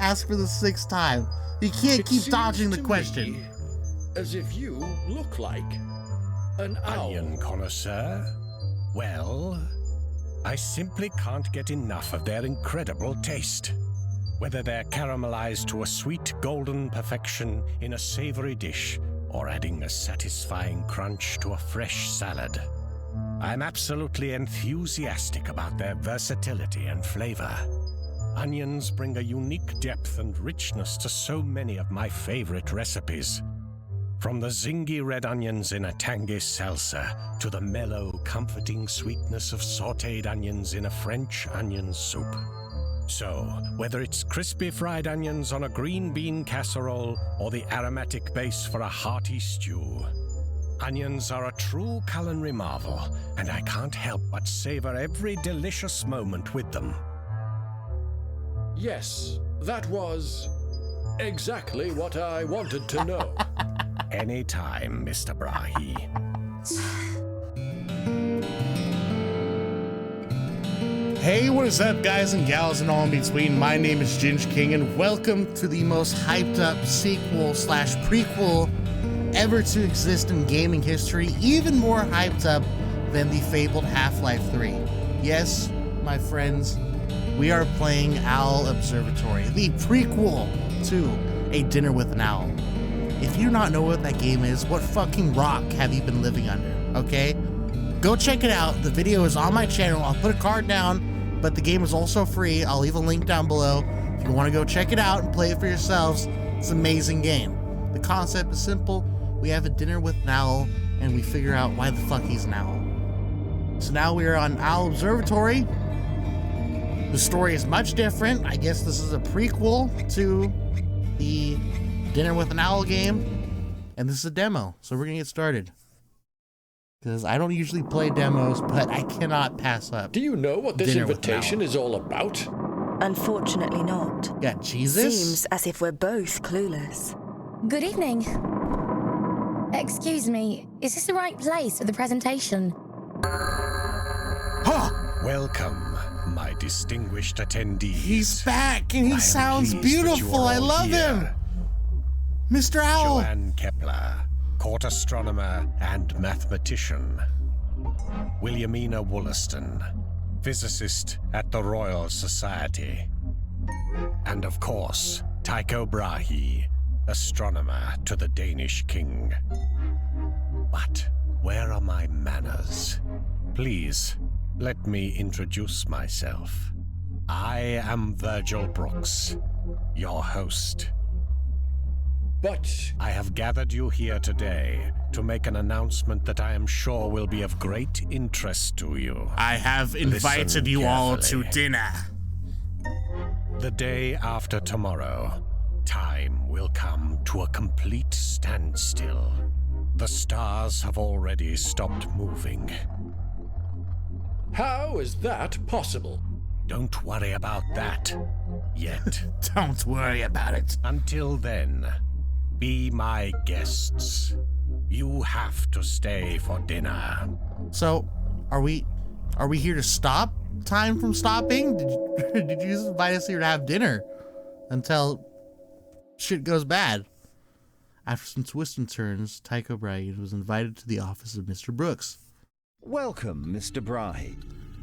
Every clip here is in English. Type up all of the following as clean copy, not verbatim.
ask for the 6th time. You can't keep dodging the question. As if you look like an owl. Onion connoisseur? Well, I simply can't get enough of their incredible taste. Whether they're caramelized to a sweet golden perfection in a savory dish, or adding a satisfying crunch to a fresh salad, I'm absolutely enthusiastic about their versatility and flavor. Onions bring a unique depth and richness to so many of my favorite recipes. From the zingy red onions in a tangy salsa to the mellow, comforting sweetness of sautéed onions in a French onion soup. So, whether it's crispy fried onions on a green bean casserole or the aromatic base for a hearty stew, onions are a true culinary marvel, and I can't help but savor every delicious moment with them. Yes, that was exactly what I wanted to know. Anytime, Mr. Brahe. Hey, what is up, guys and gals and all in between? My name is Ginge King, and welcome to the most hyped up sequel slash prequel ever to exist in gaming history, even more hyped up than the fabled Half-Life 3. Yes, my friends, we are playing Owl Observatory, the prequel to A Dinner with an Owl. If you do not know what that game is, what fucking rock have you been living under, okay? Go check it out. The video is on my channel. I'll put a card down, but the game is also free. I'll leave a link down below. If you want to go check it out and play it for yourselves, it's an amazing game. The concept is simple. We have a dinner with an owl, and we figure out why the fuck he's an owl. So now we are on Owl Observatory. The story is much different. I guess this is a prequel to the Dinner with an Owl game, and this is a demo, so we're gonna get started. Because I don't usually play demos, but I cannot pass up. Do you know what this invitation is all about? Unfortunately not. Got Jesus? Seems as if we're both clueless. Good evening. Excuse me, is this the right place for the presentation? Huh! Welcome, my distinguished attendees. He's back, and he sounds beautiful. I love him. Mr. Owl. Johann Kepler, court astronomer and mathematician. Williamina Wollaston, physicist at the Royal Society. And of course, Tycho Brahe, astronomer to the Danish king. But where are my manners? Please, let me introduce myself. I am Virgil Brooks, your host. But I have gathered you here today to make an announcement that I am sure will be of great interest to you. I have invited you all to dinner. The day after tomorrow, time will come to a complete standstill. The stars have already stopped moving. how is that possible? Don't worry about that yet. Don't worry about it. Until then, be my guests. You have to stay for dinner. So, are we here to stop time from stopping? Did you just invite us here to have dinner until shit goes bad? After some twists and turns, Tycho Brahe was invited to the office of Mr. Brooks. Welcome, Mr. Brahe.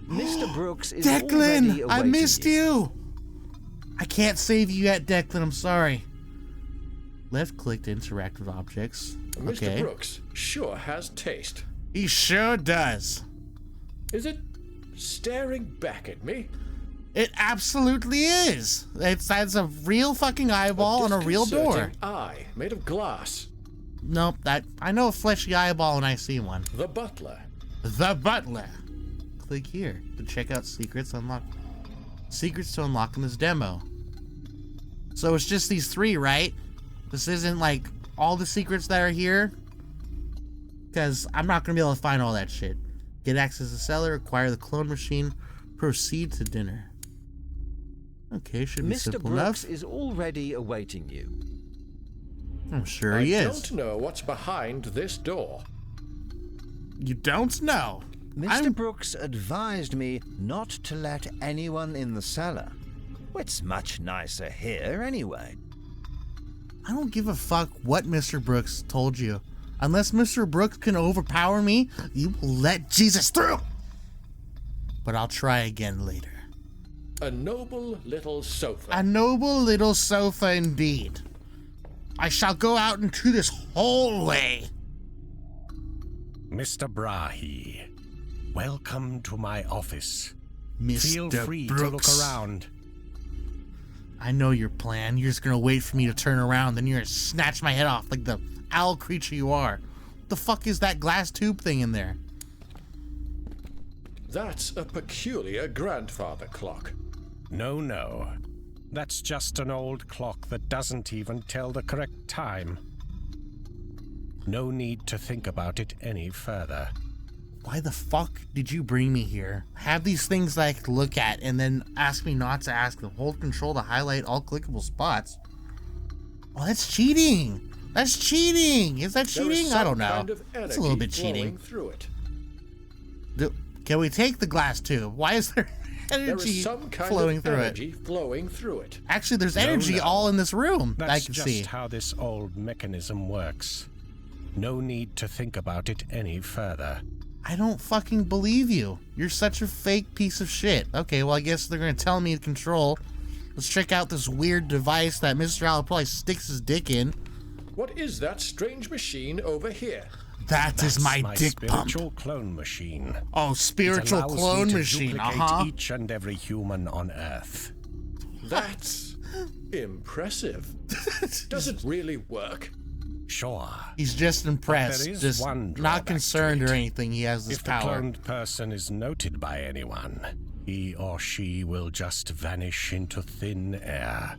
Mr. Brooks is already Declan, I missed you. I can't save you yet, Declan. I'm sorry. Left-click to interact with objects. Mr. Brooks sure has taste. He sure does. Is it staring back at me? It absolutely is. That's a real fucking eyeball on a real door. Disconcerting eye made of glass. Nope, I know a fleshy eyeball when I see one. The butler. The butler. Click here to check out secrets to unlock in this demo. So it's just these three, right? This isn't like all the secrets that are here, because I'm not going to be able to find all that shit. Get access to the cellar, acquire the clone machine, proceed to dinner. Okay, should be simple enough. Mr. Brooks is already awaiting you. I'm sure he I is. don't know what's behind this door. You don't know? Mr. Brooks advised me not to let anyone in the cellar. It's much nicer here, anyway. I don't give a fuck what Mr. Brooks told you. Unless Mr. Brooks can overpower me, you will let Jesus through. But I'll try again later. A noble little sofa. A noble little sofa indeed. I shall go out into this hallway. Mr. Brahe, welcome to my office. Mr. Feel free Brooks. to look around. I know your plan. You're just gonna wait for me to turn around, then you're gonna snatch my head off like the owl creature you are. What the fuck is that glass tube thing in there? That's a peculiar grandfather clock. No. That's just an old clock that doesn't even tell the correct time. No need to think about it any further. Why the fuck did you bring me here? Have these things that I could look at and then ask me not to ask them. Hold control to highlight all clickable spots. Oh, that's cheating. That's cheating. Is that cheating? I don't know. Kind of It's a little bit flowing cheating. Through it. Can we take the glass tube? Why is there There energy is some kind flowing of through energy it? flowing through it. Actually, there's energy No. all in this room that I That's can just see. how this old mechanism works. No need to think about it any further. I don't fucking believe you. You're such a fake piece of shit. Okay, well, I guess they're gonna tell me to control. Let's check out this weird device that Mr. Owl probably sticks his dick in. What is that strange machine over here? That is my dick pump. spiritual clone machine. Oh, spiritual It allows clone me to machine. duplicate each and every human on Earth. That's impressive. Does it really work? Sure. He's just impressed, there is just one not drawback concerned to it. or anything. He has this If the power. cloned person is noted by anyone, he or she will just vanish into thin air.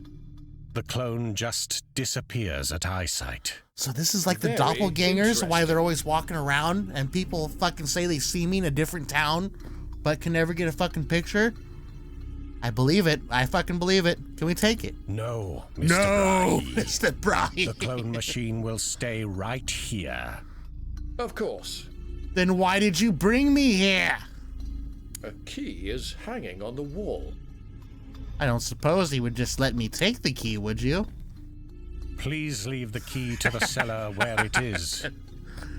The clone just disappears at eyesight. So this is like the Very doppelgangers, why interesting. they're always walking around and people fucking say they see me in a different town, but can never get a fucking picture? I believe it. I fucking believe it. Can we take it? No, Mr. No, Brahe. Mr. Brahe. The clone machine will stay right here. Of course. Then why did you bring me here? A key is hanging on the wall. I don't suppose he would just let me take the key, would you? Please leave the key to the cellar where it is.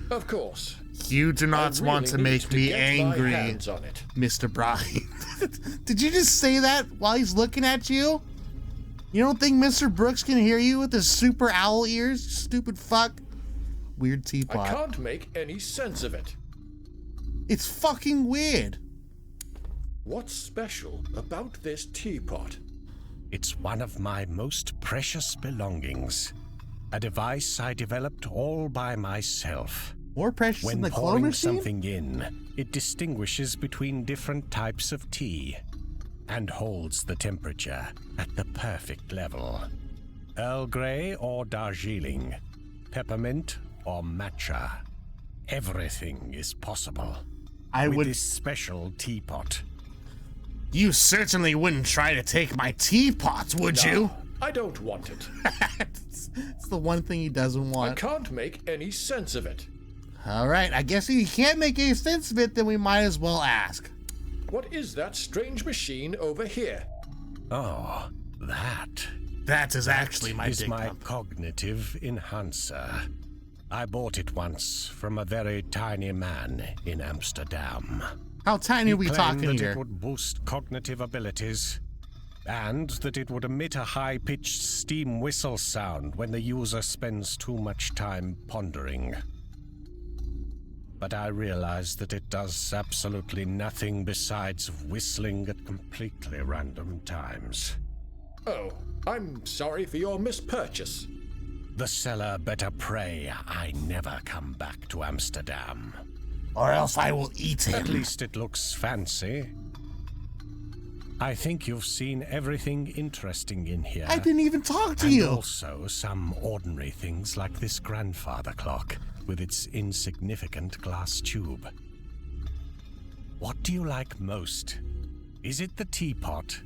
Of course. You do not I want to really make need to me get angry, my hands on it. Mr. Brahe. Did you just say that while he's looking at you? You don't think Mr. Brooks can hear you with his super owl ears? Stupid fuck. Weird I teapot. can't make any sense of it. It's fucking weird. What's special about this teapot? It's one of my most precious belongings. A device I developed all by myself. More precious When than the clone pouring machine? something in, it distinguishes between different types of tea and holds the temperature at the perfect level. Earl Grey or Darjeeling, peppermint or matcha. Everything is possible I with would. this special teapot. You certainly wouldn't try to take my teapots, would you? No, I don't want it. it's the one thing he doesn't I want. can't make any sense of it. All right, I guess if you can't make any sense of it, then we might as well ask. What is that strange machine over here? Oh, that That is actually my is dick my pump. cognitive enhancer. I bought it once from a very tiny man in Amsterdam. How tiny are we Claimed talking that here? it would boost cognitive abilities, and that it would emit a high-pitched steam whistle sound when the user spends too much time pondering. But I realized that it does absolutely nothing besides whistling at completely random times. Oh, I'm sorry for your mispurchase. The seller better pray I never come back to Amsterdam. Or else I will eat At him. least it looks fancy. I think you've seen everything interesting in here. I didn't even talk to and you. also some ordinary things like this grandfather clock with its insignificant glass tube. What do you like most? Is it the teapot?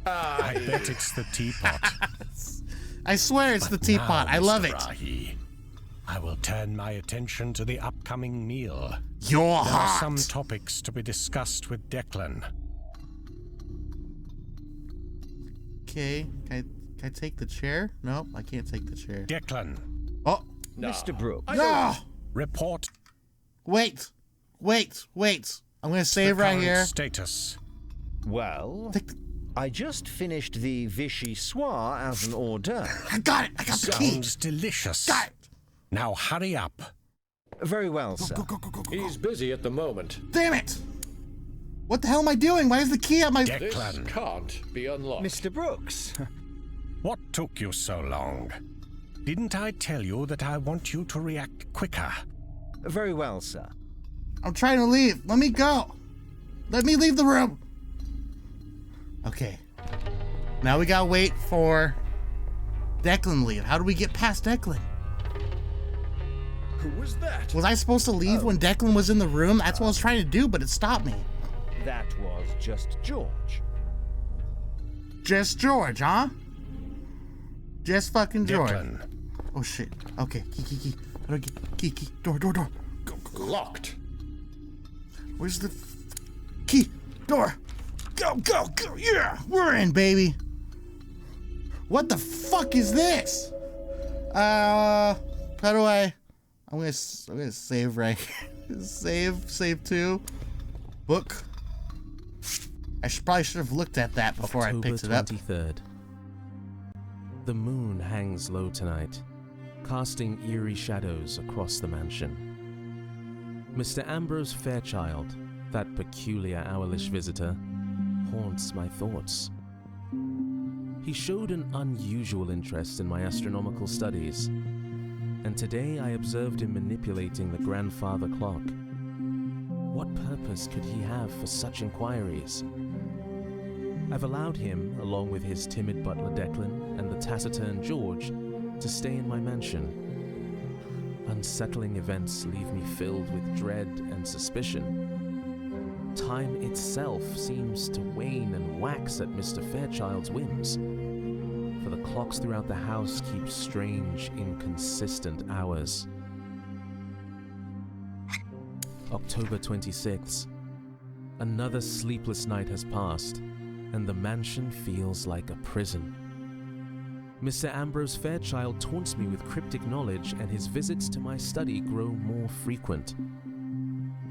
I bet it's the teapot. I swear it's the But teapot. now, I love Mr. it. Brahe, I will turn my attention to the upcoming meal. You're There are hot. some topics to be discussed with Declan. Okay. Can I take the chair? Nope, I can't take the chair. Declan, Oh, No. Mr. Brooks. no! report Wait. I'm gonna save the right current here. status. Well, Take the- I just finished the Vichy soir as an hors d'oeuvre. I got it. I got the key. Sounds delicious. Got it. Now hurry up. Very well, sir. Go. He's busy at the moment. Damn it! What the hell am I doing? Why is the key on my... This Declan, can't be unlocked. Mr. Brooks. what took you so long? Didn't I tell you that I want you to react quicker? Very well, sir. I'm trying to leave. Let me go. Let me leave the room. Okay. Now we gotta wait for Declan to leave. How do we get past Declan? Who was that? Was I supposed to leave when Declan was in the room? That's what I was trying to do, but it stopped me. That was just George. Just George, huh? Just fucking George. Declan, Oh shit. Okay. Key. How do I get key? Door. Go. Locked. Where's the key? Door. Go. Yeah, we're in, baby. What the fuck is this? How do I? I'm gonna save right here. Save 2. Book. I probably should have looked at that before I picked it up. October 23rd. The moon hangs low tonight, casting eerie shadows across the mansion. Mr. Ambrose Fairchild, that peculiar owlish visitor, haunts my thoughts. He showed an unusual interest in my astronomical studies, and today I observed him manipulating the grandfather clock. What purpose could he have for such inquiries? I've allowed him, along with his timid butler Declan and the taciturn George, to stay in my mansion. Unsettling events leave me filled with dread and suspicion. Time itself seems to wane and wax at Mr. Fairchild's whims, for the clocks throughout the house keep strange, inconsistent hours. October 26th. Another sleepless night has passed, and the mansion feels like a prison. Mr. Ambrose Fairchild taunts me with cryptic knowledge, and his visits to my study grow more frequent.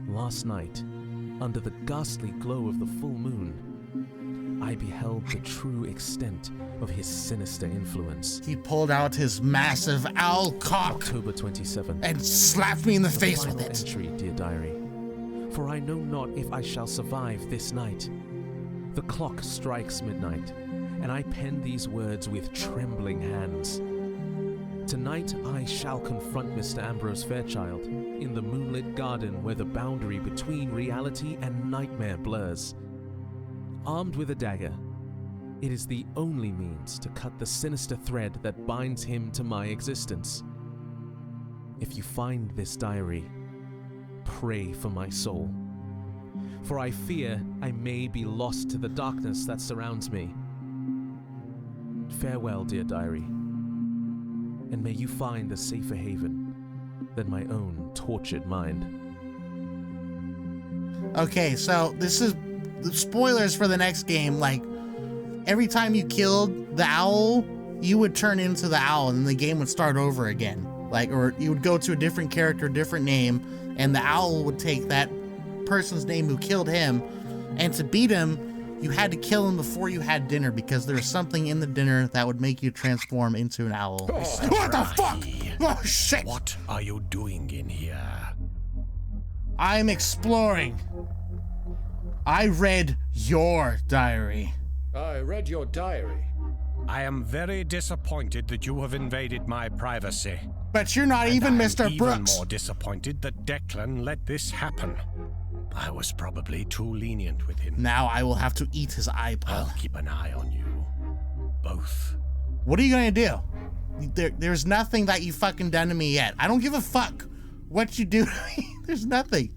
Last night, under the ghastly glow of the full moon, I beheld the true extent of his sinister influence. He pulled out his massive owl cock October 27th. and slapped me in the The face final with it. entry, dear diary. For I know not if I shall survive this night. The clock strikes midnight, and I pen these words with trembling hands. Tonight I shall confront Mr. Ambrose Fairchild in the moonlit garden where the boundary between reality and nightmare blurs. Armed with a dagger, it is the only means to cut the sinister thread that binds him to my existence. If you find this diary, pray for my soul, for I fear I may be lost to the darkness that surrounds me. Farewell, dear diary, and may you find a safer haven than my own tortured mind. Okay, so this is the spoilers for the next game. Like, every time you killed the owl, you would turn into the owl, and the game would start over again. Like, or you would go to a different character, different name, and the owl would take that person's name who killed him, and to beat him, you had to kill him before you had dinner, because there was something in the dinner that would make you transform into an owl. What the fuck? Oh shit! what are you doing in here? I'm exploring. I read your diary. I read your diary. I am very disappointed that you have invaded my privacy. But you're not And even I'm Mr. even Brooks. more disappointed that Declan let this happen. I was probably too lenient with him. Now I will have to eat his eyeball. I'll keep an eye on you. Both. What are you gonna do? There's nothing that you fucking done to me yet. I don't give a fuck what you do to me. There's nothing.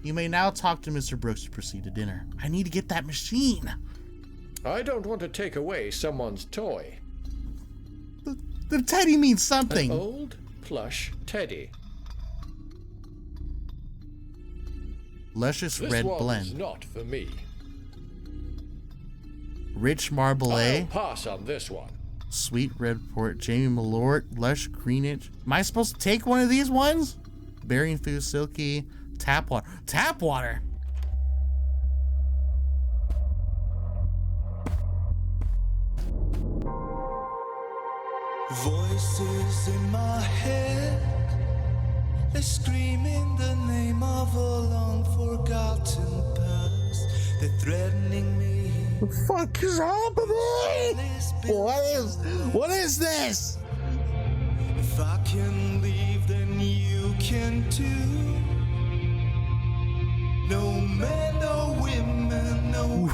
You may now talk to Mr. Brooks to proceed to dinner. I need to get that machine. I don't want to take away someone's toy. The teddy means An something. old plush teddy. Luscious This red one's blend. not for me. Rich Marblé. I'll pass on this one. Sweet Red Port, Jamie Malort, Lush Greenwich. Am I supposed to take one of these ones? Berry Infused Silky, Tap Water. Tap Water? Voices in my head, they scream in the name of a long forgotten past. They're threatening me. What the fuck is happening? What is this? If I can leave, then you can too. No men, no women, no.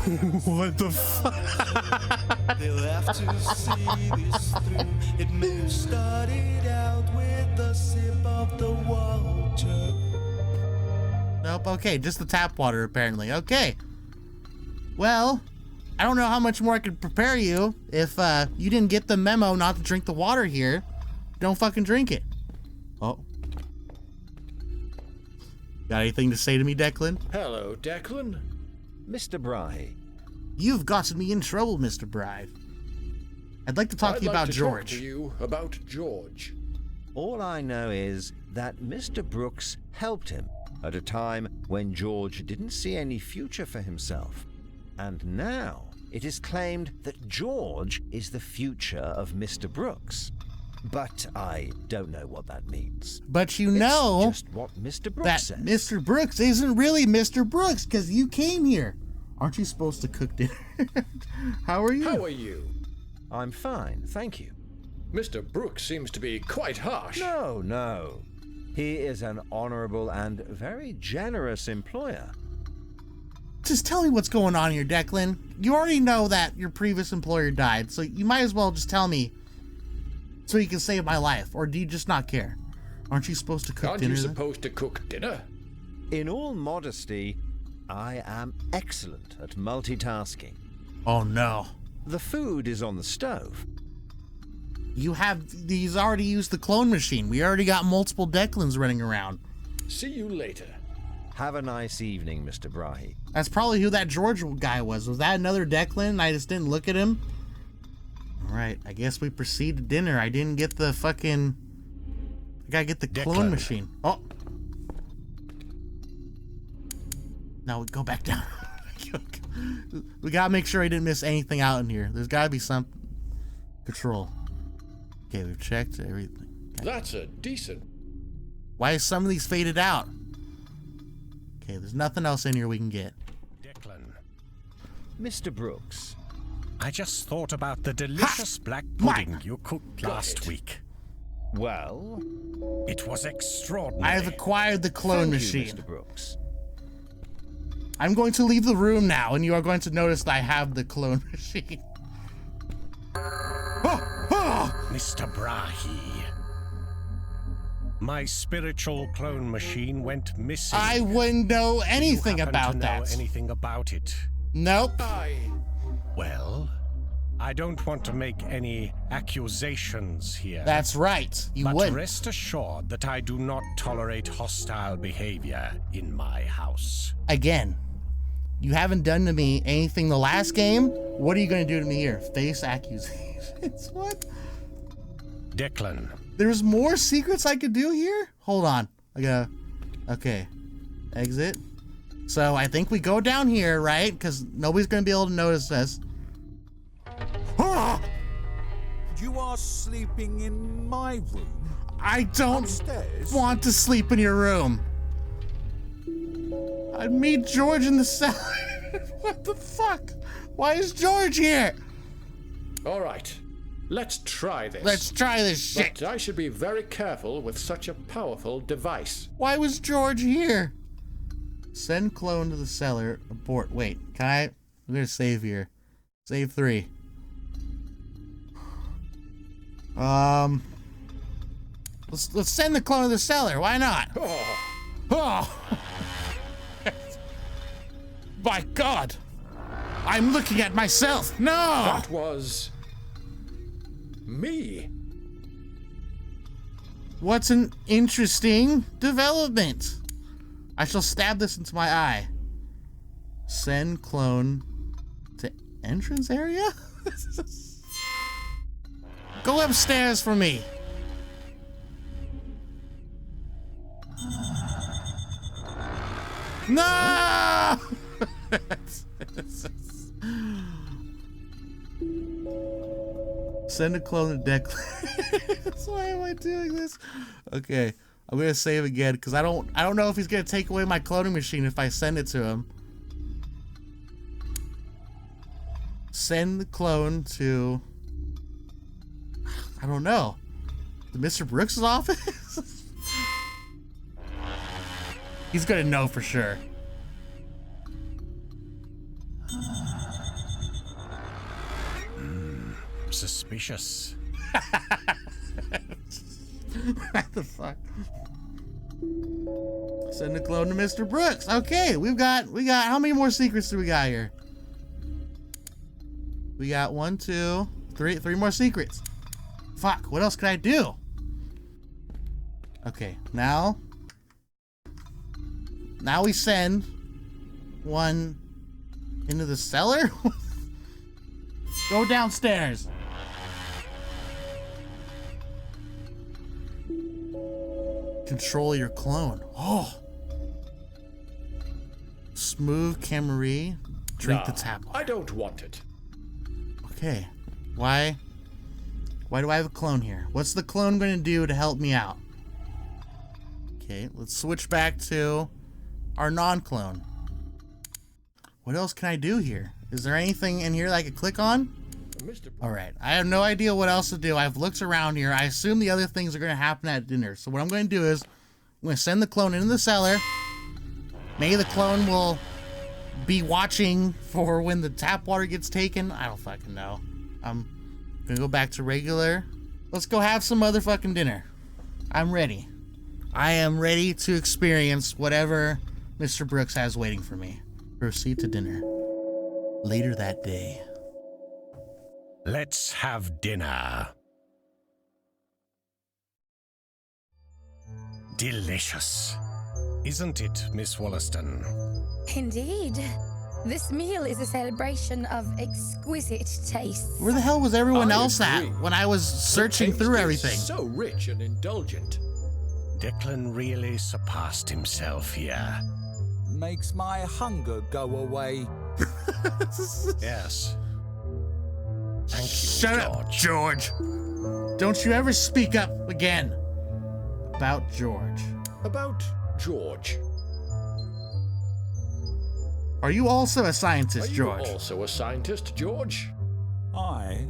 What the fuck? They'll have to see this through. It may have started out with a sip of the water. Nope, okay, just the tap water apparently. Okay. Well, I don't know how much more I could prepare you. If you didn't get the memo not to drink the water here, don't fucking drink it. Oh. Got anything to say to me, Declan? Hello, Declan. Mr. Brahe, You've gotten me in trouble, Mr. Brahe. I'd like to talk to you about George. Talk to you about George. all I know is that Mr. Brooks helped him at a time when George didn't see any future for himself. And now it is claimed that George is the future of Mr. Brooks. But I don't know what that means. But you know it's just what Mr. Brooks that says. Mr. Brooks isn't really Mr. Brooks because you came here. Aren't you supposed to cook dinner? How are you? How are you? I'm fine, thank you. Mr. Brooks seems to be quite harsh. No. He is an honorable and very generous employer. Just tell me what's going on here, Declan. You already know that your previous employer died, so you might as well just tell me so you can save my life. Or do you just not care? Aren't you supposed to cook Aren't dinner you then? supposed to cook dinner? In all modesty, I am excellent at multitasking. Oh no. The food is on the stove. He's already used the clone machine. We already got multiple Declans running around. See you later. Have a nice evening, Mr. Brahe. That's probably who that George guy was. Was that another Declan? I just didn't look at him. Alright, I guess we proceed to dinner. I didn't get the fucking... I gotta get the clone Declan. machine. Oh. Now we go back down. We gotta make sure I didn't miss anything out in here. There's gotta be some... Control. Okay, we've checked everything. That's a decent... Why is some of these faded out? Okay, there's nothing else in here we can get. Declan, Mr. Brooks, I just thought about the delicious black pudding you cooked last week. well, It was extraordinary. I have acquired the clone thank you, machine. Mr. Brooks. I'm going to leave the room now, and you are going to notice that I have the clone machine. Mr. Brahe. My spiritual clone machine went missing. I wouldn't know anything Do you happen about to know that. anything about it? Nope. Well, I don't want to make any accusations here. That's right. You but wouldn't. rest assured that I do not tolerate hostile behavior in my house. Again, you haven't done to me anything the last game. What are you going to do to me here? Face accusations. What? Declan, There's more secrets I could do here? Hold on. I gotta... Okay. Exit. So I think we go down here, right? Because nobody's going to be able to notice us. You are sleeping in my room? I don't Upstairs? want to sleep in your room. I'd meet George in the cellar. What the fuck? Why is George here? All right. Let's try this. Let's try this shit. But I should be very careful with such a powerful device. Why was George here? Send clone to the cellar. Abort. Wait, can I? I'm gonna save here. Save 3. Let's send the clone to the cellar. Why not? Oh. My God. I'm looking at myself. No. That was... me. What's an interesting development? I shall stab this into my eye. Send clone to entrance area? Go upstairs for me. No! Send a clone to deck. Why am I doing this? Okay, I'm gonna save again because I don't know if he's gonna take away my cloning machine if I send it to him. Send the clone to, I don't know, to Mr. Brooks' office? He's gonna know for sure. Suspicious. What the fuck? Send a clone to Mr. Brooks. Okay, we got how many more secrets do we got here? We got 1, 2, 3 more secrets. Fuck, what else can I do? Okay, now we send one into the cellar. Go downstairs. Control your clone. Oh. Smooth Camry. Drink the tap. I don't want it. Okay. Why do I have a clone here? What's the clone going to do to help me out? Okay, let's switch back to our non-clone. What else can I do here? Is there anything in here that I could click on? Alright, I have no idea what else to do. I've looked around here. I assume the other things are going to happen at dinner. So what I'm going to do is, I'm going to send the clone into the cellar. Maybe the clone will be watching for when the tap water gets taken. I don't fucking know. I'm going to go back to regular. Let's go have some motherfucking dinner. I'm ready. I am ready to experience whatever Mr. Brooks has waiting for me. Proceed to dinner. Later that day. Let's have dinner. Delicious. Isn't it, Miss Wollaston? Indeed. This meal is a celebration of exquisite taste. Where the hell was everyone else at when I was searching through everything? So rich and indulgent. Declan really surpassed himself here. Makes my hunger go away. Yes. Thank you, Shut up, George. Don't you ever speak up again about George. About George. Are you also a scientist, Are George? you also a scientist, George? I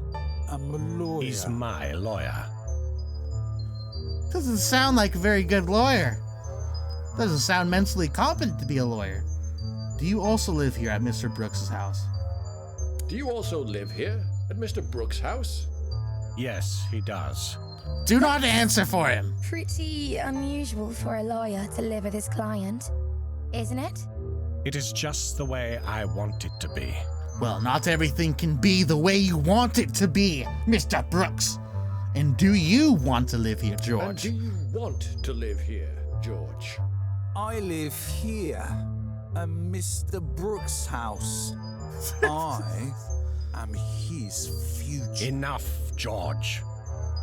am a lawyer. He's my lawyer. Doesn't sound like a very good lawyer. Doesn't sound mentally competent to be a lawyer. Do you also live here at Mr. Brooks' house? Do you also live here at Mr. Brooks' house? Yes, he does. Do not answer for him. Pretty unusual for a lawyer to live with his client, isn't it? It is just the way I want it to be. Well, not everything can be the way you want it to be, Mr. Brooks. And do you want to live here, And George? do you want to live here, George? I live here at Mr. Brooks' house. I am his future. Enough, George.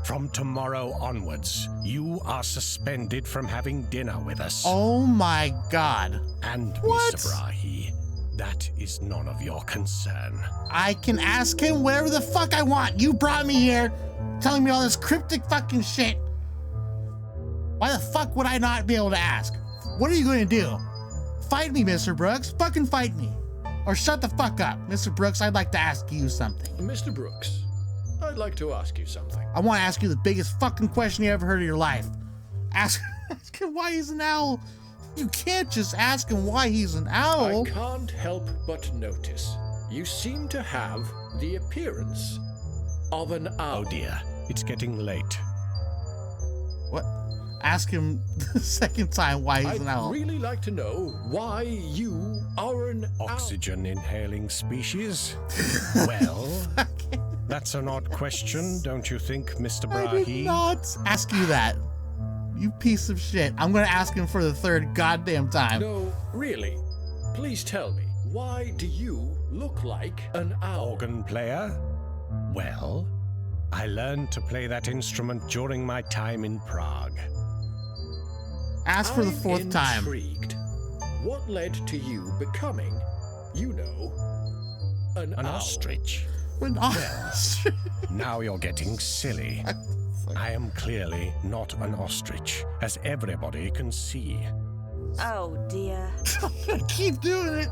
From tomorrow onwards, you are suspended from having dinner with us. Oh my god. And What? Mr. Brahe, that is none of your concern. I can ask him whatever the fuck I want. You brought me here telling me all this cryptic fucking shit. Why the fuck would I not be able to ask? What are you going to do? Fight me, Mr. Brooks. Fucking fight me. Or shut the fuck up. Mr. Brooks, I'd like to ask you something. Mr. Brooks, I'd like to ask you something. I want to ask you the biggest fucking question you ever heard in your life. Ask him why he's an owl. You can't just ask him why he's an owl. I can't help but notice you seem to have the appearance of an owl. Oh dear, it's getting late. What? Ask him the second time why he's an owl. I'd really like to know why you are an Oxygen inhaling species? Well, that's an odd question, don't you think, Mr. I did Brahe? not ask you that. You piece of shit. I'm gonna ask him for the third goddamn time. No, really. Please tell me. Why do you look like an owl? Organ player? Well, I learned to play that instrument during my time in Prague. Ask for the fourth I'm time. Intrigued. What led to you becoming, an owl? Ostrich. An ostrich. Now you're getting silly. I am clearly not an ostrich, as everybody can see. Oh dear. I'm gonna keep doing it.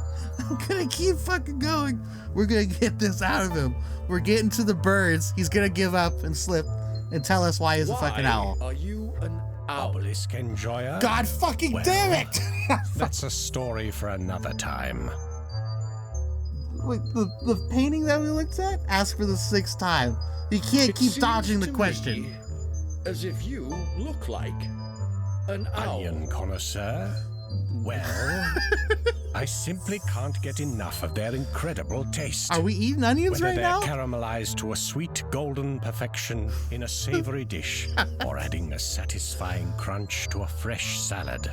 I'm gonna keep fucking going. We're gonna get this out of him. We're getting to the birds. He's gonna give up and slip and tell us why he's a fucking owl. Are you an owl? Obelisk enjoyer? God fucking Well, damn it! That's a story for another time. Wait, the painting that we looked at? Ask for the sixth time. You can't It keep seems dodging the to question. me as if you look like an owl. Onion connoisseur? Well, I simply can't get enough of their incredible taste. Are we eating onions Whether right they're now? caramelized to a sweet golden perfection in a savory dish, or adding a satisfying crunch to a fresh salad.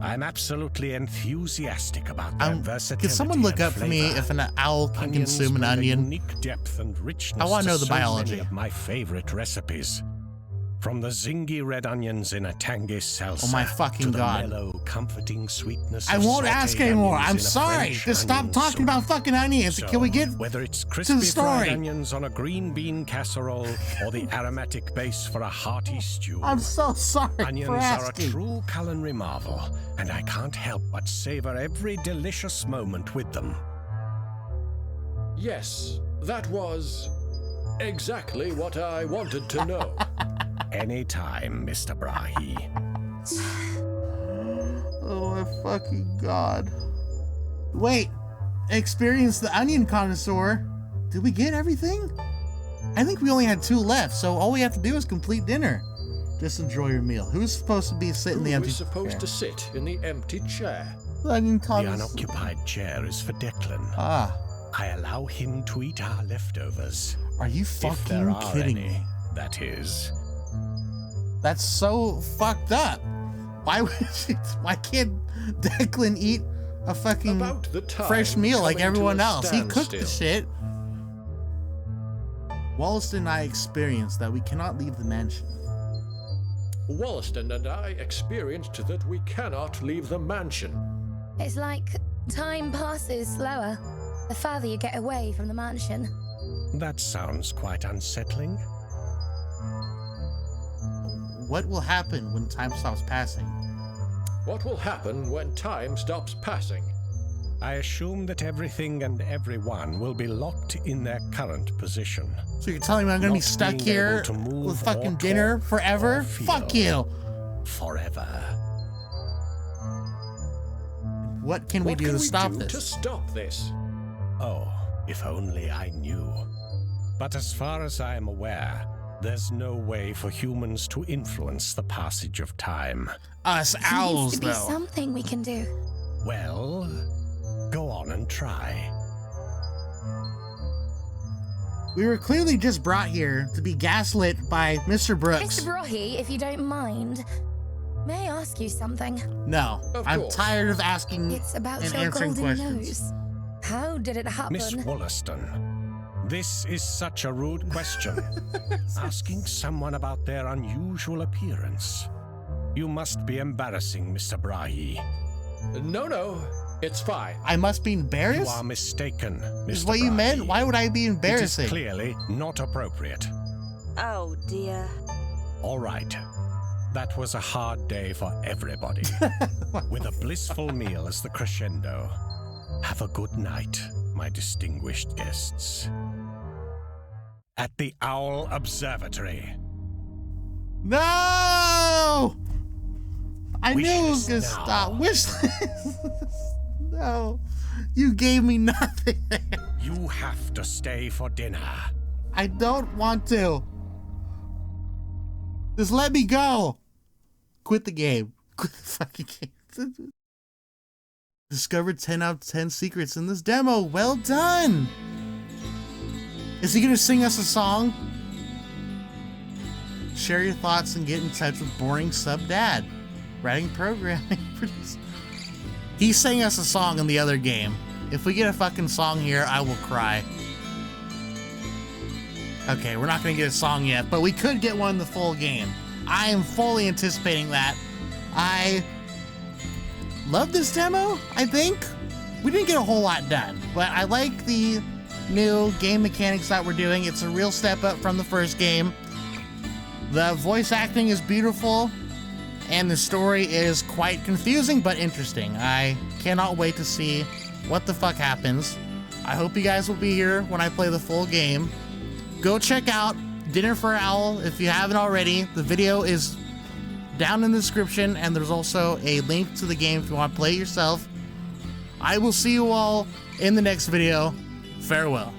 I'm absolutely enthusiastic about their versatility. Can someone look and up for me flavor. if an owl can Onions consume an bring a onion? unique depth and richness I wanna know the so many biology. of my favorite recipes. From the zingy red onions in a tangy salsa Oh my fucking to the God. mellow, comforting sweetness I of won't sautéed ask anymore. onions I'm in a sorry. French Just stop onion talking soup. about fucking onions. So, Can we get whether it's to crispy the story? fried onions on a green bean casserole or the aromatic base for a hearty stew? I'm so sorry Onions for are a asking. true culinary marvel, and I can't help but savor every delicious moment with them. Yes, that was exactly what I wanted to know. Anytime, Mr. Brahe. Oh my fucking God. Wait, experience the onion connoisseur. Did we get everything? I think we only had 2 left, so all we have to do is complete dinner. Just enjoy your meal. Who's supposed to be sitting in the Who empty is supposed chair? to sit in the empty chair? The onion The connoisseur. unoccupied chair is for Declan. Ah, I allow him to eat our leftovers. are you If there fucking are kidding any, me? that is. That's so fucked up. Why would why can't Declan eat a fucking About the time fresh meal like coming to everyone a else? He cooked the standstill. shit. Wollaston and I experienced that we cannot leave the mansion. Wollaston and I experienced that we cannot leave the mansion. It's like time passes slower the further you get away from the mansion. That sounds quite unsettling. What will happen when time stops passing? What will happen when time stops passing? I assume that everything and everyone will be locked in their current position. So you're telling me I'm gonna be Not stuck being here able to move with fucking or dinner talk forever? or feel. Fuck you. Forever. What can we What do can to we stop do this? to stop this? Oh, if only I knew. But as far as I am aware, there's no way for humans to influence the passage of time. Us There owls, needs to be though. something we can do. Well, go on and try. We were clearly just brought here to be gaslit by Mr. Brooks. Mr. Brahe, if you don't mind, may I ask you something? No, Of I'm course. tired of asking It's about and your answering golden questions. nose. How did it happen? Miss Wollaston, this is such a rude question. Asking someone about their unusual appearance. You must be embarrassing, Mr. Brahe. No, it's fine. I must be You embarrassed? are mistaken, Mr. Is what you meant? Brahe. Why would I be It is embarrassing? clearly not appropriate. Oh dear. All right. That was a hard day for everybody. With a blissful meal as the crescendo. Have a good night, my distinguished guests. At the Owl Observatory. No! I knew it was gonna Wishlist now. stop. Wishlist. No. You gave me nothing. You have to stay for dinner. I don't want to. Just let me go. Quit the game. Quit the fucking game. Discovered 10 out of 10 secrets in this demo. Well done. Is he gonna sing us a song? Share your thoughts and get in touch with Boring Sub Dad. Writing programming. He sang us a song in the other game. If we get a fucking song here, I will cry. Okay, we're not gonna get a song yet, but we could get one in the full game. I am fully anticipating that. I love this demo, I think. We didn't get a whole lot done, but I like the new game mechanics that we're doing. It's a real step up from the first game. The voice acting is beautiful, and the story is quite confusing but interesting. I cannot wait to see what the fuck happens. I hope you guys will be here when I play the full game. Go check out Dinner for Owl if you haven't already. The video is down in the description, and there's also a link to the game if you want to play it yourself. I will see you all in the next video. Farewell.